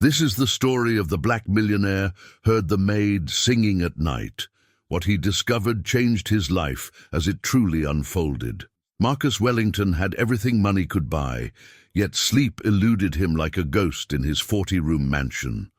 This is the story of the black millionaire heard the maid singing at night. What he discovered changed his life as it truly unfolded. Marcus Wellington had everything money could buy, yet sleep eluded him like a ghost in his 40-room mansion.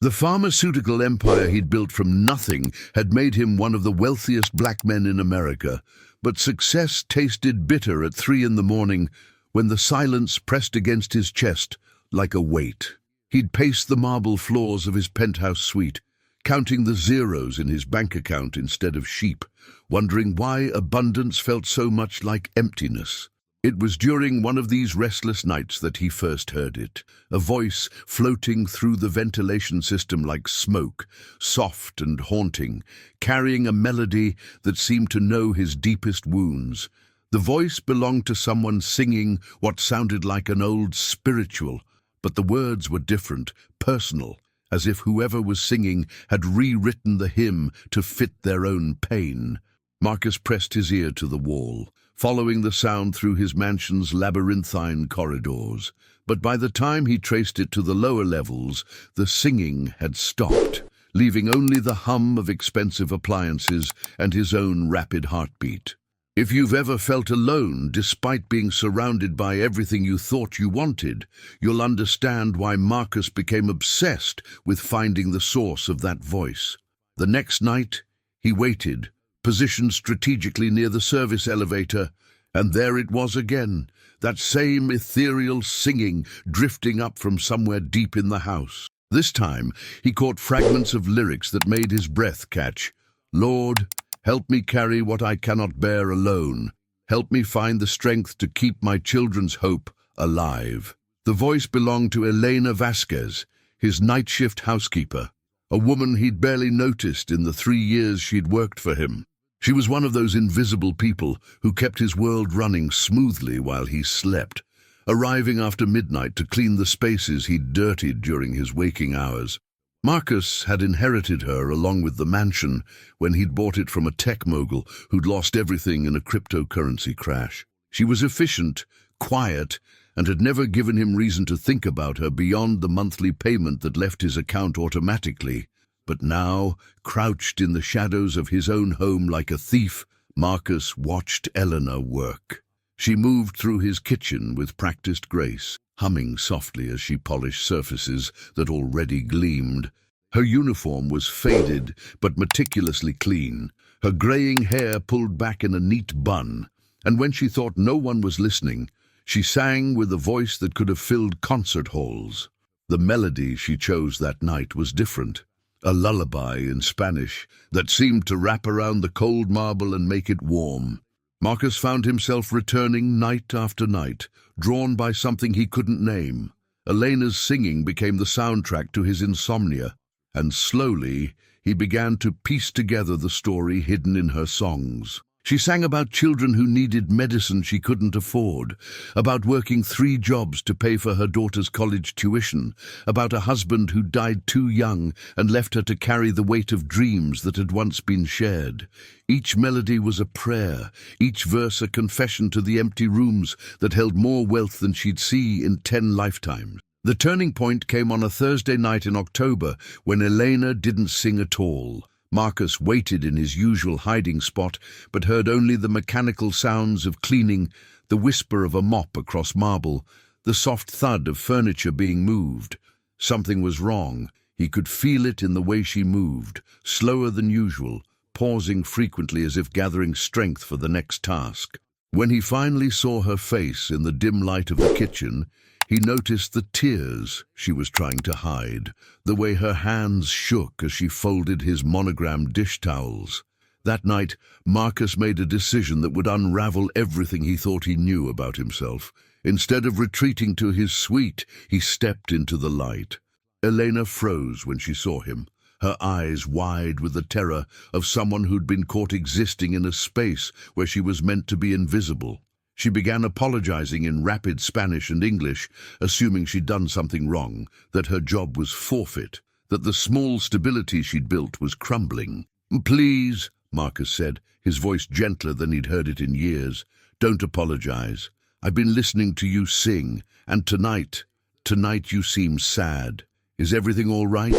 The pharmaceutical empire he'd built from nothing had made him one of the wealthiest black men in America, but success tasted bitter at 3 a.m. when the silence pressed against his chest like a weight. He'd paced the marble floors of his penthouse suite, counting the zeros in his bank account instead of sheep, wondering why abundance felt so much like emptiness. It was during one of these restless nights that he first heard it, a voice floating through the ventilation system like smoke, soft and haunting, carrying a melody that seemed to know his deepest wounds. The voice belonged to someone singing what sounded like an old spiritual, but the words were different, personal, as if whoever was singing had rewritten the hymn to fit their own pain. Marcus pressed his ear to the wall, following the sound through his mansion's labyrinthine corridors. But by the time he traced it to the lower levels, the singing had stopped, leaving only the hum of expensive appliances and his own rapid heartbeat. If you've ever felt alone despite being surrounded by everything you thought you wanted, you'll understand why Marcus became obsessed with finding the source of that voice. The next night, he waited, positioned strategically near the service elevator, and there it was again, that same ethereal singing drifting up from somewhere deep in the house. This time, he caught fragments of lyrics that made his breath catch. "Lord, help me carry what I cannot bear alone. Help me find the strength to keep my children's hope alive." The voice belonged to Elena Vasquez, his night shift housekeeper, a woman he'd barely noticed in the 3 years she'd worked for him. She was one of those invisible people who kept his world running smoothly while he slept, arriving after midnight to clean the spaces he'd dirtied during his waking hours. Marcus had inherited her along with the mansion when he'd bought it from a tech mogul who'd lost everything in a cryptocurrency crash. She was efficient, quiet, and had never given him reason to think about her beyond the monthly payment that left his account automatically. But now, crouched in the shadows of his own home like a thief, Marcus watched Eleanor work. She moved through his kitchen with practiced grace, humming softly as she polished surfaces that already gleamed. Her uniform was faded but meticulously clean, her graying hair pulled back in a neat bun, and when she thought no one was listening, she sang with a voice that could have filled concert halls. The melody she chose that night was different, a lullaby in Spanish that seemed to wrap around the cold marble and make it warm. Marcus found himself returning night after night, drawn by something he couldn't name. Elena's singing became the soundtrack to his insomnia, and slowly he began to piece together the story hidden in her songs. She sang about children who needed medicine she couldn't afford, about working 3 jobs to pay for her daughter's college tuition, about a husband who died too young and left her to carry the weight of dreams that had once been shared. Each melody was a prayer, each verse a confession to the empty rooms that held more wealth than she'd see in 10 lifetimes. The turning point came on a Thursday night in October when Elena didn't sing at all. Marcus waited in his usual hiding spot, but heard only the mechanical sounds of cleaning, the whisper of a mop across marble, the soft thud of furniture being moved. Something was wrong. He could feel it in the way she moved, slower than usual, pausing frequently as if gathering strength for the next task. When he finally saw her face in the dim light of the kitchen, he noticed the tears she was trying to hide, the way her hands shook as she folded his monogrammed dish towels. That night, Marcus made a decision that would unravel everything he thought he knew about himself. Instead of retreating to his suite, he stepped into the light. Elena froze when she saw him, her eyes wide with the terror of someone who'd been caught existing in a space where she was meant to be invisible. She began apologizing in rapid Spanish and English, assuming she'd done something wrong, that her job was forfeit, that the small stability she'd built was crumbling. "Please," Marcus said, his voice gentler than he'd heard it in years, "don't apologize. I've been listening to you sing, and tonight, tonight you seem sad. Is everything all right?"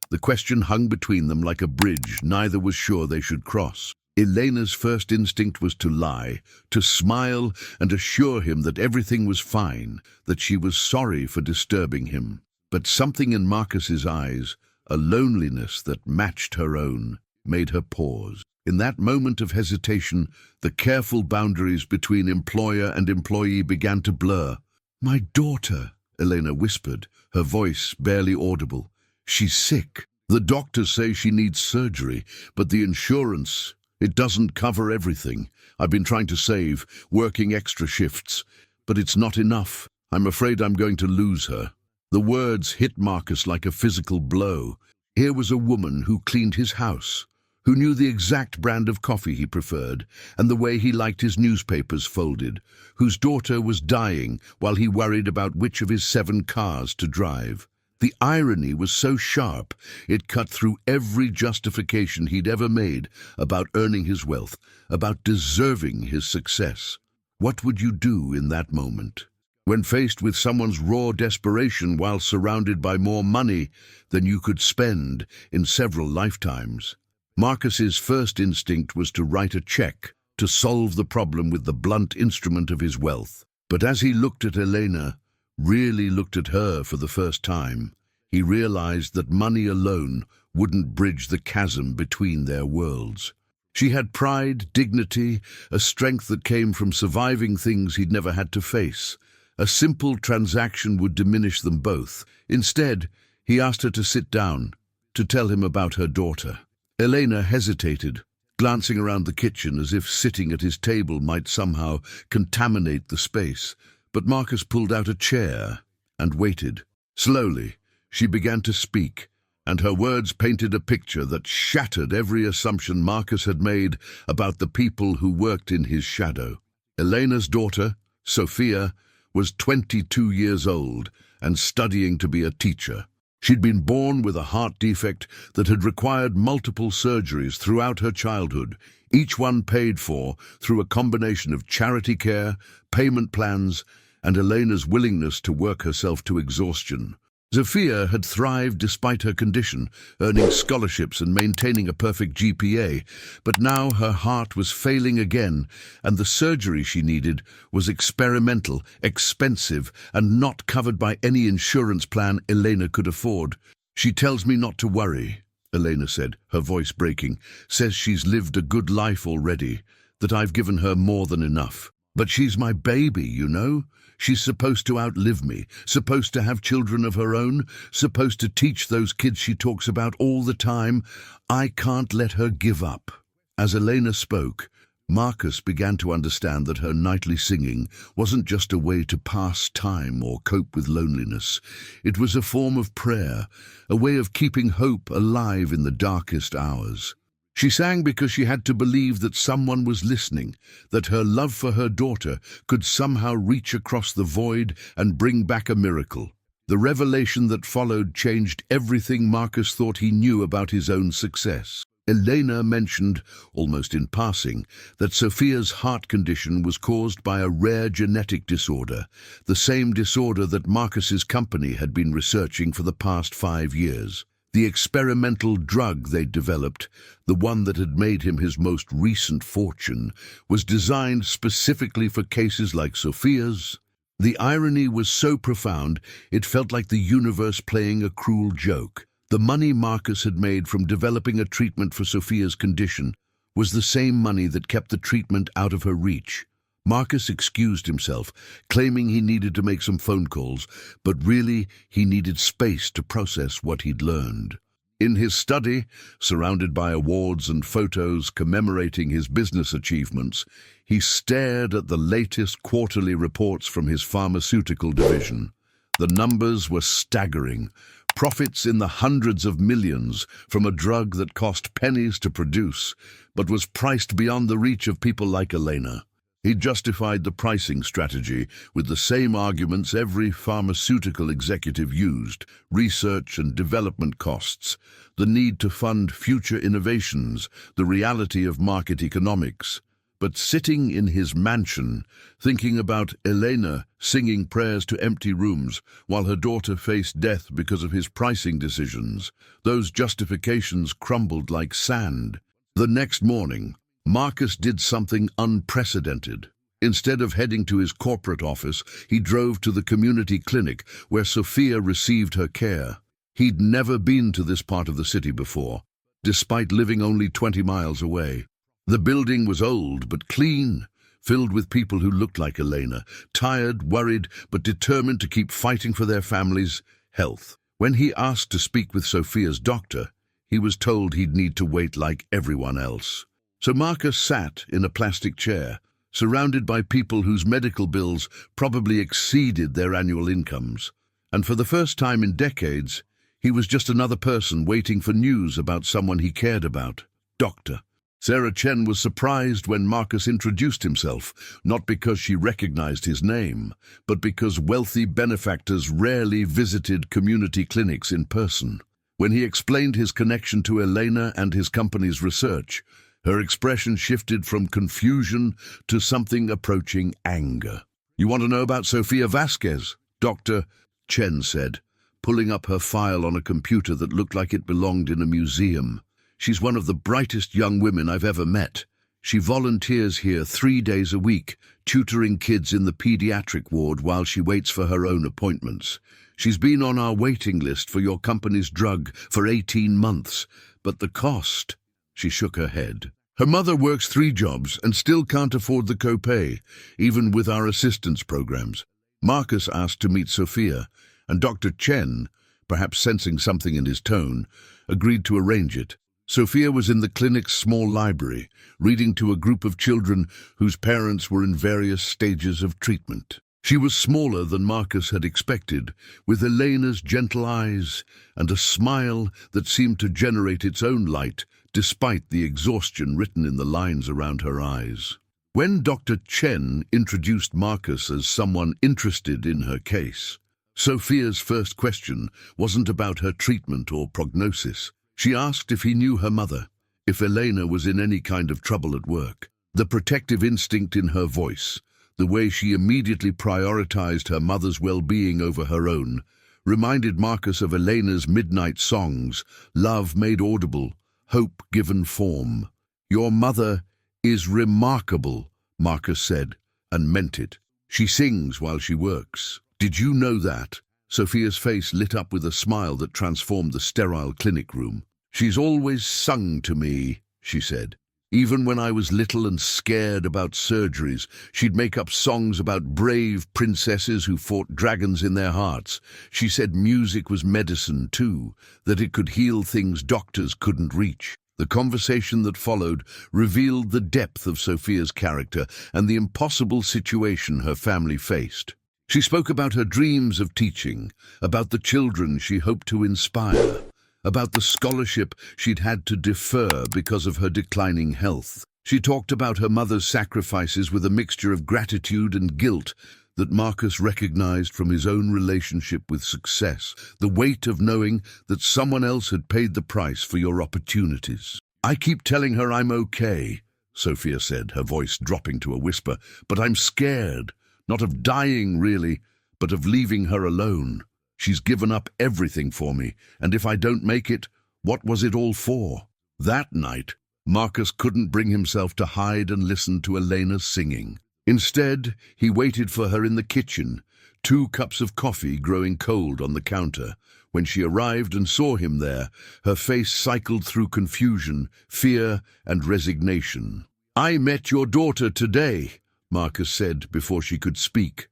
The question hung between them like a bridge neither was sure they should cross. Elena's first instinct was to lie, to smile and assure him that everything was fine, that she was sorry for disturbing him. But something in Marcus's eyes, a loneliness that matched her own, made her pause. In that moment of hesitation, the careful boundaries between employer and employee began to blur. "My daughter," Elena whispered, her voice barely audible. "She's sick. The doctors say she needs surgery, but the insurance, it doesn't cover everything. I've been trying to save, working extra shifts, but it's not enough. I'm afraid I'm going to lose her." The words hit Marcus like a physical blow. Here was a woman who cleaned his house, who knew the exact brand of coffee he preferred and the way he liked his newspapers folded, whose daughter was dying while he worried about which of his 7 cars to drive. The irony was so sharp, it cut through every justification he'd ever made about earning his wealth, about deserving his success. What would you do in that moment, when faced with someone's raw desperation while surrounded by more money than you could spend in several lifetimes? Marcus's first instinct was to write a check, to solve the problem with the blunt instrument of his wealth. But as he looked at Elena, really looked at her for the first time, he realized that money alone wouldn't bridge the chasm between their worlds. She had pride, dignity, a strength that came from surviving things he'd never had to face. A simple transaction would diminish them both. Instead, he asked her to sit down, to tell him about her daughter. Elena hesitated, glancing around the kitchen as if sitting at his table might somehow contaminate the space. But Marcus pulled out a chair and waited. Slowly, she began to speak, and her words painted a picture that shattered every assumption Marcus had made about the people who worked in his shadow. Elena's daughter, Sophia, was 22 years old and studying to be a teacher. She'd been born with a heart defect that had required multiple surgeries throughout her childhood, each one paid for through a combination of charity care, payment plans, and Elena's willingness to work herself to exhaustion. Sophia had thrived despite her condition, earning scholarships and maintaining a perfect GPA, but now her heart was failing again, and the surgery she needed was experimental, expensive, and not covered by any insurance plan Elena could afford. "She tells me not to worry," Elena said, her voice breaking. "Says she's lived a good life already, that I've given her more than enough. But she's my baby, you know? She's supposed to outlive me, supposed to have children of her own, supposed to teach those kids she talks about all the time. I can't let her give up." As Elena spoke, Marcus began to understand that her nightly singing wasn't just a way to pass time or cope with loneliness. It was a form of prayer, a way of keeping hope alive in the darkest hours. She sang because she had to believe that someone was listening, that her love for her daughter could somehow reach across the void and bring back a miracle. The revelation that followed changed everything Marcus thought he knew about his own success. Elena mentioned, almost in passing, that Sophia's heart condition was caused by a rare genetic disorder, the same disorder that Marcus's company had been researching for the past 5 years. The experimental drug they'd developed, the one that had made him his most recent fortune, was designed specifically for cases like Sophia's. The irony was so profound, it felt like the universe playing a cruel joke. The money Marcus had made from developing a treatment for Sophia's condition was the same money that kept the treatment out of her reach. Marcus excused himself, claiming he needed to make some phone calls, but really he needed space to process what he'd learned. In his study, surrounded by awards and photos commemorating his business achievements, he stared at the latest quarterly reports from his pharmaceutical division. The numbers were staggering. Profits in the hundreds of millions from a drug that cost pennies to produce, but was priced beyond the reach of people like Elena. He justified the pricing strategy with the same arguments every pharmaceutical executive used: research and development costs, the need to fund future innovations, the reality of market economics. But sitting in his mansion, thinking about Elena singing prayers to empty rooms while her daughter faced death because of his pricing decisions, those justifications crumbled like sand. The next morning, Marcus did something unprecedented. Instead of heading to his corporate office, he drove to the community clinic where Sophia received her care. He'd never been to this part of the city before, despite living only 20 miles away. The building was old but clean, filled with people who looked like Elena, tired, worried, but determined to keep fighting for their families' health. When he asked to speak with Sophia's doctor, he was told he'd need to wait like everyone else. So Marcus sat in a plastic chair, surrounded by people whose medical bills probably exceeded their annual incomes. And for the first time in decades, he was just another person waiting for news about someone he cared about. Doctor. Sarah Chen was surprised when Marcus introduced himself, not because she recognized his name, but because wealthy benefactors rarely visited community clinics in person. When he explained his connection to Elena and his company's research, her expression shifted from confusion to something approaching anger. "You want to know about Sofia Vasquez?" Dr. Chen said, pulling up her file on a computer that looked like it belonged in a museum. "She's one of the brightest young women I've ever met. She volunteers here 3 days a week, tutoring kids in the pediatric ward while she waits for her own appointments. She's been on our waiting list for your company's drug for 18 months, but the cost..." She shook her head. "Her mother works 3 jobs and still can't afford the copay, even with our assistance programs." Marcus asked to meet Sophia, and Dr. Chen, perhaps sensing something in his tone, agreed to arrange it. Sophia was in the clinic's small library, reading to a group of children whose parents were in various stages of treatment. She was smaller than Marcus had expected, with Elena's gentle eyes and a smile that seemed to generate its own light, despite the exhaustion written in the lines around her eyes. When Dr. Chen introduced Marcus as someone interested in her case, Sophia's first question wasn't about her treatment or prognosis. She asked if he knew her mother, if Elena was in any kind of trouble at work. The protective instinct in her voice, the way she immediately prioritized her mother's well-being over her own, reminded Marcus of Elena's midnight songs, love made audible, hope given form. "Your mother is remarkable," Marcus said, and meant it. "She sings while she works. Did you know that?" Sophia's face lit up with a smile that transformed the sterile clinic room. "She's always sung to me," she said. "Even when I was little and scared about surgeries, she'd make up songs about brave princesses who fought dragons in their hearts. She said music was medicine too, that it could heal things doctors couldn't reach." The conversation that followed revealed the depth of Sophia's character and the impossible situation her family faced. She spoke about her dreams of teaching, about the children she hoped to inspire, about the scholarship she'd had to defer because of her declining health. She talked about her mother's sacrifices with a mixture of gratitude and guilt that Marcus recognized from his own relationship with success, the weight of knowing that someone else had paid the price for your opportunities. "I keep telling her I'm okay," Sophia said, her voice dropping to a whisper, "but I'm scared, not of dying really, but of leaving her alone. She's given up everything for me, and if I don't make it, what was it all for?" That night, Marcus couldn't bring himself to hide and listen to Elena's singing. Instead, he waited for her in the kitchen, 2 cups of coffee growing cold on the counter. When she arrived and saw him there, her face cycled through confusion, fear, and resignation. "I met your daughter today," Marcus said before she could speak.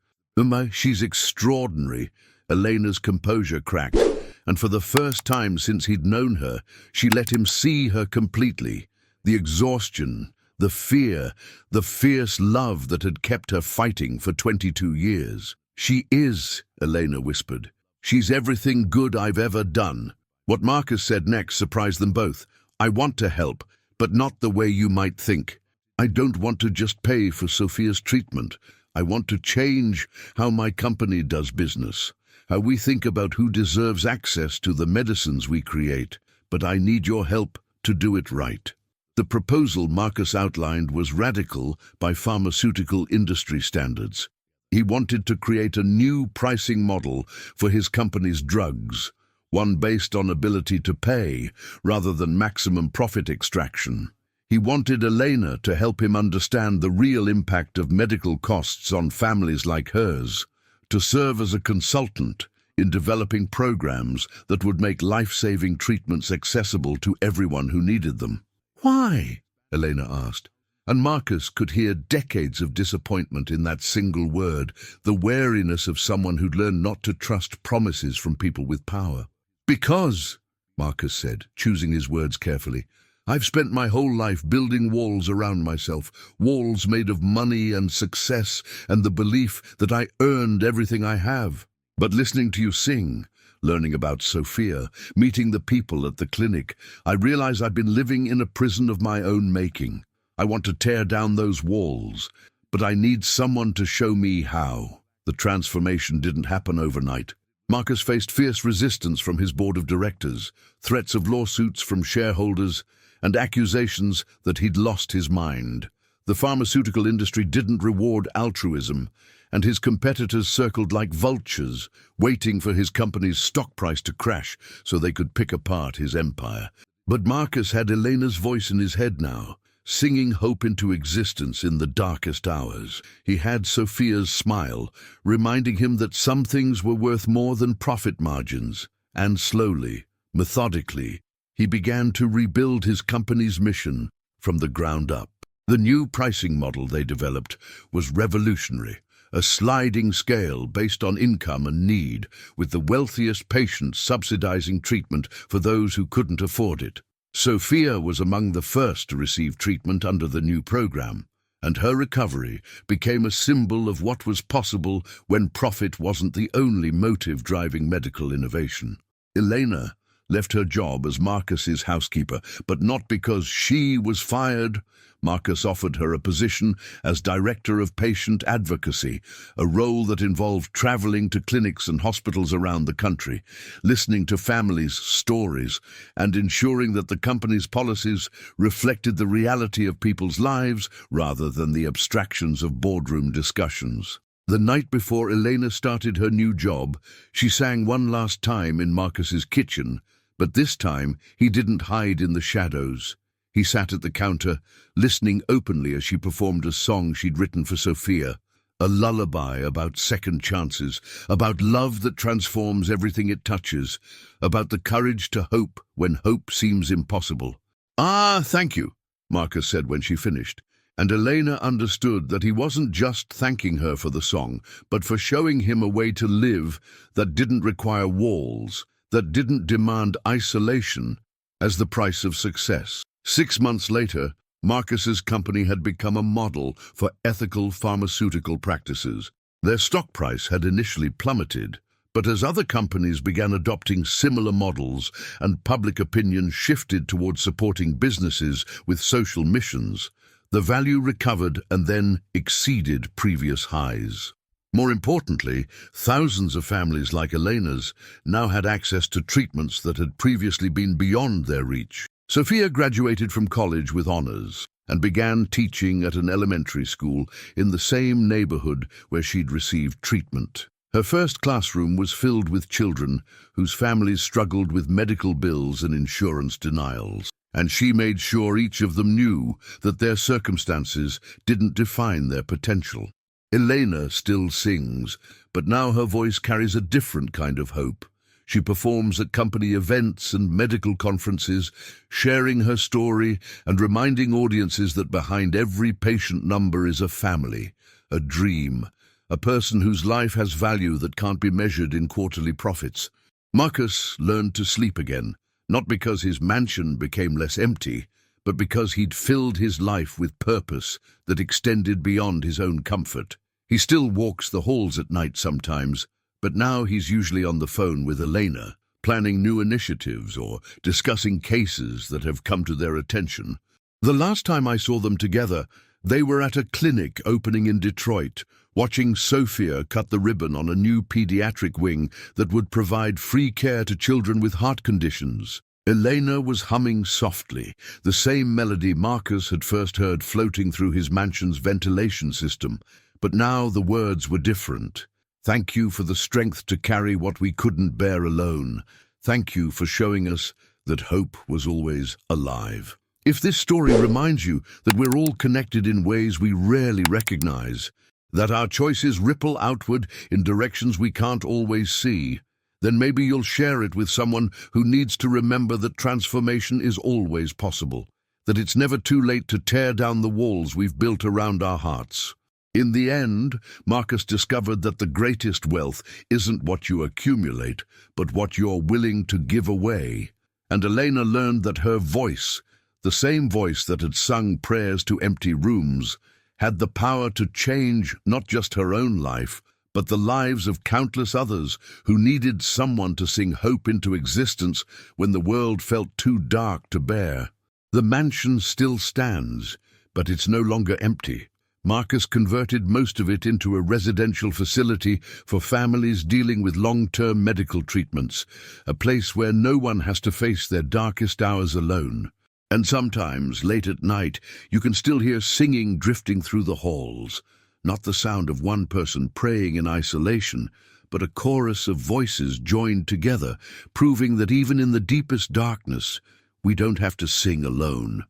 "She's extraordinary." Elena's composure cracked, and for the first time since he'd known her, she let him see her completely. The exhaustion, the fear, the fierce love that had kept her fighting for 22 years. "She is," Elena whispered. "She's everything good I've ever done." What Marcus said next surprised them both. "I want to help, but not the way you might think. I don't want to just pay for Sophia's treatment. I want to change how my company does business, how we think about who deserves access to the medicines we create, but I need your help to do it right." The proposal Marcus outlined was radical by pharmaceutical industry standards. He wanted to create a new pricing model for his company's drugs, one based on ability to pay rather than maximum profit extraction. He wanted Elena to help him understand the real impact of medical costs on families like hers, to serve as a consultant in developing programs that would make life-saving treatments accessible to everyone who needed them. "Why?" Elena asked, and Marcus could hear decades of disappointment in that single word, the wariness of someone who'd learned not to trust promises from people with power. "Because," Marcus said, choosing his words carefully, "I've spent my whole life building walls around myself, walls made of money and success and the belief that I earned everything I have. But listening to you sing, learning about Sophia, meeting the people at the clinic, I realize I've been living in a prison of my own making. I want to tear down those walls, but I need someone to show me how." The transformation didn't happen overnight. Marcus faced fierce resistance from his board of directors, threats of lawsuits from shareholders, and accusations that he'd lost his mind. The pharmaceutical industry didn't reward altruism, and his competitors circled like vultures, waiting for his company's stock price to crash so they could pick apart his empire. But Marcus had Elena's voice in his head now, singing hope into existence in the darkest hours. He had Sophia's smile, reminding him that some things were worth more than profit margins, and slowly, methodically, he began to rebuild his company's mission from the ground up. The new pricing model they developed was revolutionary, a sliding scale based on income and need, with the wealthiest patients subsidizing treatment for those who couldn't afford it. Sophia was among the first to receive treatment under the new program, and her recovery became a symbol of what was possible when profit wasn't the only motive driving medical innovation. Elena left her job as Marcus's housekeeper, but not because she was fired. Marcus offered her a position as Director of Patient Advocacy, a role that involved traveling to clinics and hospitals around the country, listening to families' stories, and ensuring that the company's policies reflected the reality of people's lives rather than the abstractions of boardroom discussions. The night before Elena started her new job, she sang one last time in Marcus's kitchen, but this time he didn't hide in the shadows. He sat at the counter, listening openly as she performed a song she'd written for Sophia, a lullaby about second chances, about love that transforms everything it touches, about the courage to hope when hope seems impossible. "Ah, thank you," Marcus said when she finished, and Elena understood that he wasn't just thanking her for the song, but for showing him a way to live that didn't require walls, that didn't demand isolation as the price of success. 6 months later, Marcus's company had become a model for ethical pharmaceutical practices. Their stock price had initially plummeted, but as other companies began adopting similar models and public opinion shifted towards supporting businesses with social missions, the value recovered and then exceeded previous highs. More importantly, thousands of families like Elena's now had access to treatments that had previously been beyond their reach. Sophia graduated from college with honors and began teaching at an elementary school in the same neighborhood where she'd received treatment. Her first classroom was filled with children whose families struggled with medical bills and insurance denials, and she made sure each of them knew that their circumstances didn't define their potential. Elena still sings, but now her voice carries a different kind of hope. She performs at company events and medical conferences, sharing her story and reminding audiences that behind every patient number is a family, a dream, a person whose life has value that can't be measured in quarterly profits. Marcus learned to sleep again, not because his mansion became less empty, but because he'd filled his life with purpose that extended beyond his own comfort. He still walks the halls at night sometimes, but now he's usually on the phone with Elena, planning new initiatives or discussing cases that have come to their attention. The last time I saw them together, they were at a clinic opening in Detroit, watching Sophia cut the ribbon on a new pediatric wing that would provide free care to children with heart conditions. Elena was humming softly, the same melody Marcus had first heard floating through his mansion's ventilation system, but now the words were different. Thank you for the strength to carry what we couldn't bear alone. Thank you for showing us that hope was always alive. If this story reminds you that we're all connected in ways we rarely recognize, that our choices ripple outward in directions we can't always see, then maybe you'll share it with someone who needs to remember that transformation is always possible, that it's never too late to tear down the walls we've built around our hearts. In the end, Marcus discovered that the greatest wealth isn't what you accumulate, but what you're willing to give away. And Elena learned that her voice, the same voice that had sung prayers to empty rooms, had the power to change not just her own life, but the lives of countless others who needed someone to sing hope into existence when the world felt too dark to bear. The mansion still stands, but it's no longer empty. Marcus converted most of it into a residential facility for families dealing with long-term medical treatments, a place where no one has to face their darkest hours alone. And sometimes, late at night, you can still hear singing drifting through the halls. Not the sound of one person praying in isolation, but a chorus of voices joined together, proving that even in the deepest darkness, we don't have to sing alone.